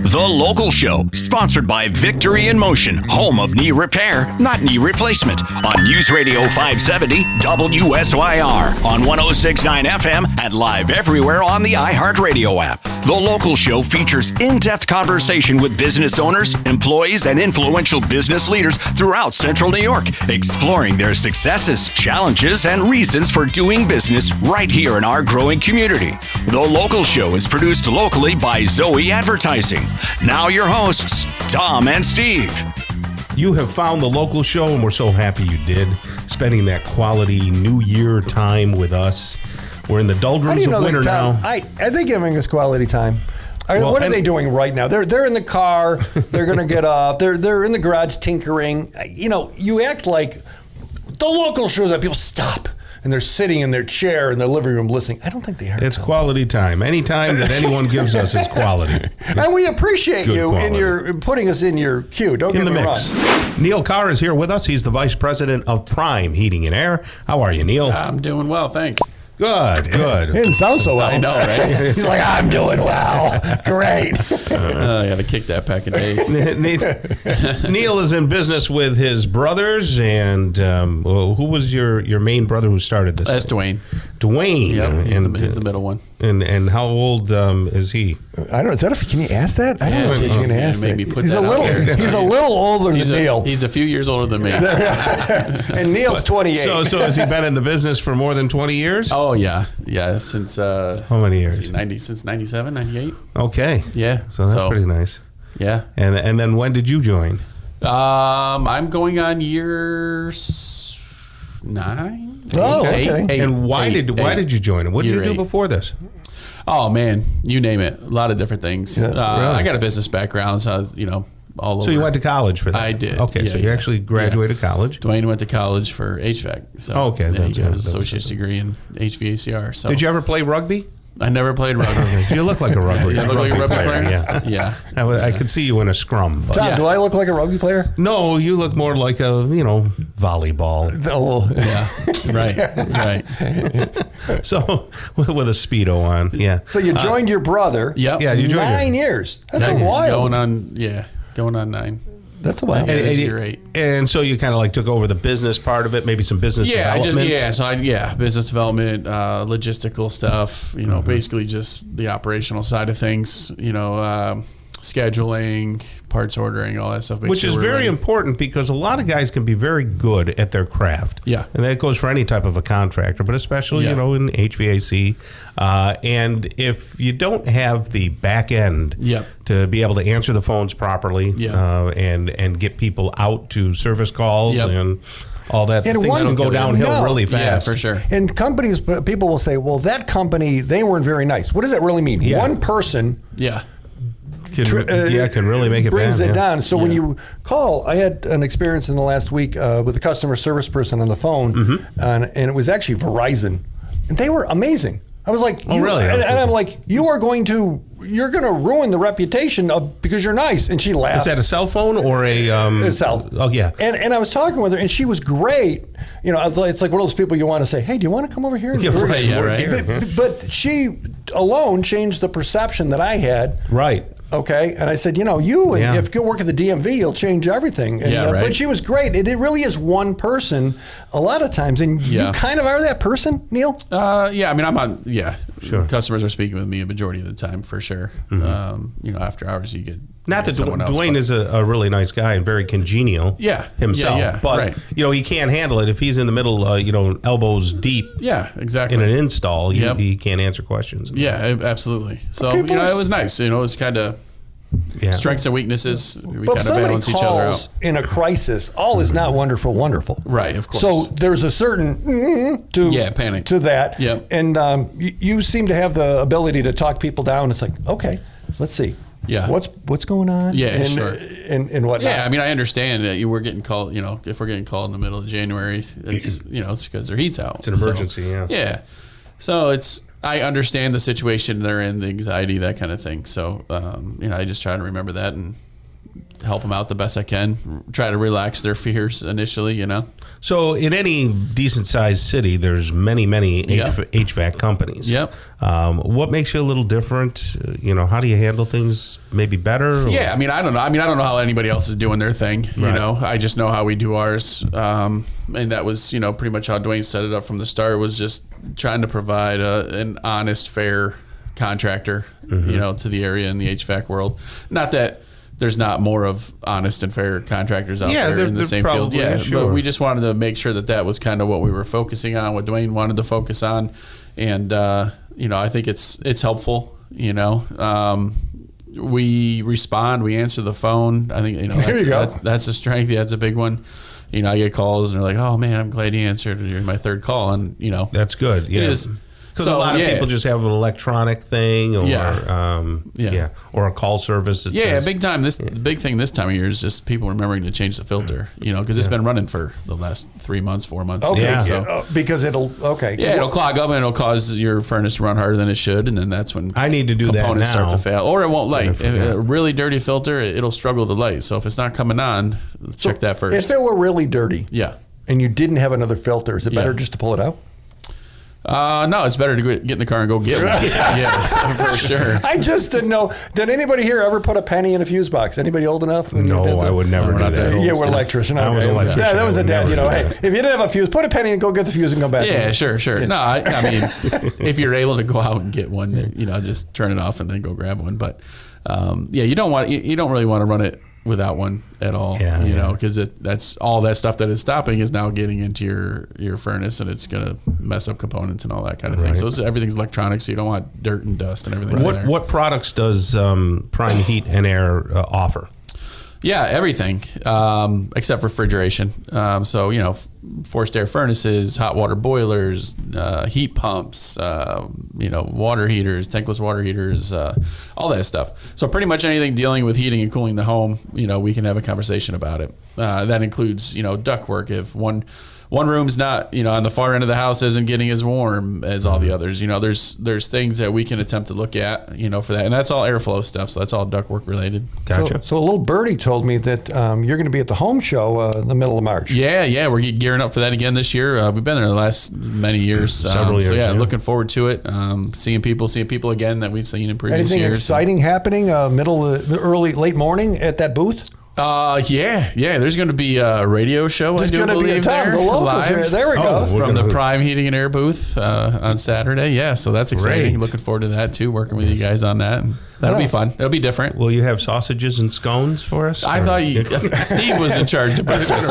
The Local Show, sponsored by Victory in Motion, home of knee repair, not knee replacement, on News Radio 570 WSYR, on 106.9 FM, and live everywhere on the iHeartRadio app. The Local Show features in-depth conversation with business owners, employees, and influential business leaders throughout Central New York, exploring their successes, challenges, and reasons for doing business right here in our growing community. The Local Show is produced locally by Zoe Advertising. Now your hosts, Tom and Steve. You have found the Local Show, and we're so happy you did, spending that quality New Year time with us. We're in the doldrums of winter now. I think giving us quality time. Well, what are they doing right now? They're in the car. They're going to get up. They're in the garage tinkering. You know, you act like the Local Shows that people stop. And they're sitting in their chair in their living room listening. I don't think they are. It's quality time. Any time that anyone gives us is quality. And we appreciate you quality. in your putting us in your queue. Don't get me wrong. Neal Carr is here with us. He's the Vice President of Prime Heating and Air. How are you, Neal? I'm doing well, thanks. Good. He didn't sound so well. I know, right? He's like, I'm doing well. Great. I got to kick that back a day. Neal is in business with his brothers, and who was your main brother who started this? That's Dwayne. Dwayne. Yep, he's the middle one. And how old is he? I don't know. Can you ask that? I don't know if you can ask that. He's a little older than Neal. He's a few years older than me. And Neal's 28. So has he been in the business for more than 20 years? Oh, yeah. Yeah, since... how many years? Since 97, 98. Okay. Yeah. So that's pretty nice. Yeah. And then when did you join? I'm going on year 9. Oh, okay. Eight, and why did you join it? What did you do before this? Oh, man. You name it. A lot of different things. Yeah, really? I got a business background, so I was, all over. So you went to college for that? I did. Okay, Yeah, so you actually graduated college. Dwayne went to college for HVAC. So okay. He got his associate's degree in HVACR. So did you ever play rugby? I never played rugby. You look like a rugby player. You look like a rugby player? Yeah. I could see you in a scrum. But. Tom, do I look like a rugby player? No, you look more like a, volleyball. Oh. Yeah. Right. So, with a Speedo on, yeah. So you joined your brother. Yep. Yeah, you joined 9 years. That's a while. Going on 9. That's a while. Year 8. And so you kind of took over the business part of it, maybe some business development. So business development, logistical stuff, basically just the operational side of things, scheduling, parts ordering, all that stuff. Which is very important because a lot of guys can be very good at their craft. Yeah. And that goes for any type of a contractor, but especially, in HVAC. And if you don't have the back end to be able to answer the phones properly and get people out to service calls and all that, things can go downhill really fast. Yeah, for sure. And people will say, well, that company, they weren't very nice. What does that really mean? Yeah. One person... can really make it brings bad, it down. So when you call, I had an experience in the last week with a customer service person on the phone, and it was actually Verizon, and they were amazing. I was like, really? And I'm like, you're going to ruin the reputation because you're nice. And she laughed. Is that a cell phone or a cell? Oh yeah. And I was talking with her, and she was great. It's like one of those people you want to say, hey, do you want to come over here? Right. But she alone changed the perception that I had. Right. Okay, and I said, if you work at the DMV, you'll change everything. And, but she was great. It really is one person a lot of times, and you kind of are that person, Neal? I'm on, Sure. Customers are speaking with me a majority of the time, for sure. After hours, you get... Not that Dwayne is a really nice guy and very congenial himself, but he can't handle it if he's in the middle, elbows deep. Yeah, exactly. In an install, he can't answer questions. Yeah, absolutely. So it was nice. It was kind of strengths and weweaknesses. We kind of balance each other out. In a crisis, all is not wonderful. Right, of course. So there's a certain panic to that. Yep. And you seem to have the ability to talk people down. It's like, okay, let's see. Yeah. What's going on? Yeah, sure. And whatnot. Yeah, I understand that we're getting called, if we're getting called in the middle of January, it's because their heat's out. It's an emergency, Yeah. So I understand the situation they're in, the anxiety, that kind of thing. So, I just try to remember that and help them out the best I can. Try to relax their fears initially, you know. So in any decent sized city, there's many HVAC companies. Yep. What makes you a little different? You know, how do you handle things maybe better? Or? Yeah, I mean, I don't know how anybody else is doing their thing. You know, I just know how we do ours. And that was, you know, pretty much how Dwayne set it up from the start, was just trying to provide an honest, fair contractor, you know, to the area in the HVAC world. Not that there's not more of honest and fair contractors out there in the same field. Yeah, sure. But we just wanted to make sure that was kind of what we were focusing on, what Dwayne wanted to focus on. And, you know, I think it's helpful, you know. We respond, we answer the phone. I think, you know, that's a strength. Yeah, that's a big one. You know, I get calls and they're like, oh man, I'm glad you answered. You're my third call. And, you know, that's good. Yeah. Because a lot of people just have an electronic thing, or or a call service. That says, big time. The big thing this time of year is just people remembering to change the filter. You know, because it's been running for the last 3 months, 4 months. Okay, so, because it'll it'll clog up and it'll cause your furnace to run harder than it should, and then that's when I need to do components that now. Start to fail, or it won't light. If a really dirty filter, it'll struggle to light. So if it's not coming on, check that first. If it were really dirty, and you didn't have another filter, is it better just to pull it out? No, it's better to get in the car and go get one. Yeah, for sure. I just didn't know. Did anybody here ever put a penny in a fuse box? Anybody old enough? No, I would never do that. Yeah, we're electrician. I was an electrician. Yeah, that was a dad. You know, hey, if you didn't have a fuse, put a penny and go get the fuse and come back. Yeah, sure. Yeah. No, I mean, if you're able to go out and get one, you know, just turn it off and then go grab one. But you don't really want to run it without one at all, you know, because that's all that stuff that it's stopping is now getting into your furnace, and it's going to mess up components and all that kind of thing. So everything's electronic, so you don't want dirt and dust and everything. What products does Prime Heat and Air offer? Yeah, everything except refrigeration. So, you know, forced air furnaces, hot water boilers, heat pumps, you know, water heaters, tankless water heaters, all that stuff. So pretty much anything dealing with heating and cooling the home, you know, we can have a conversation about it. That includes, you know, ductwork. If one room's not, you know, on the far end of the house isn't getting as warm as all the others, you know, there's things that we can attempt to look at, you know, for that. And that's all airflow stuff. So that's all ductwork related. Gotcha. So a little birdie told me that you're going to be at the home show in the middle of March. Yeah. We're gearing up for that again this year. We've been there the last many years. Several years. So looking forward to it. Seeing people again that we've seen in previous years. Anything exciting happening late morning at that booth? There's going to be a radio show. There's going to be a there live. There we go. From the Prime Heating and Air booth on Saturday. Yeah, so that's exciting. Great. Looking forward to that too. Working with you guys on that. That'll be fun. It'll be different. Will you have sausages and scones for us? I thought Steve was in charge of breakfast.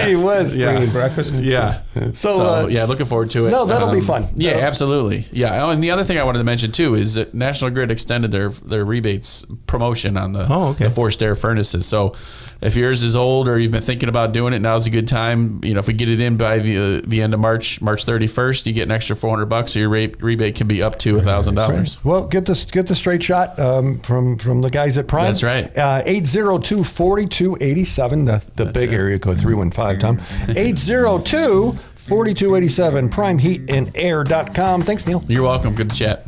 He was bringing breakfast. Yeah. So looking forward to it. No, that'll be fun. Yeah, absolutely. Yeah. Oh, and the other thing I wanted to mention too is that National Grid extended their rebates promotion on the forced air furnaces. So if yours is old or you've been thinking about doing it, now's a good time. You know, if we get it in by the end of March 31st, you get an extra $400, so your rebate can be up to $1,000. Well, get the straight shot from the guys at Prime. That's right. 802-4287, the big area code 315, Tom. 802-4287, primeheatandair.com. Thanks, Neal. You're welcome. Good to chat.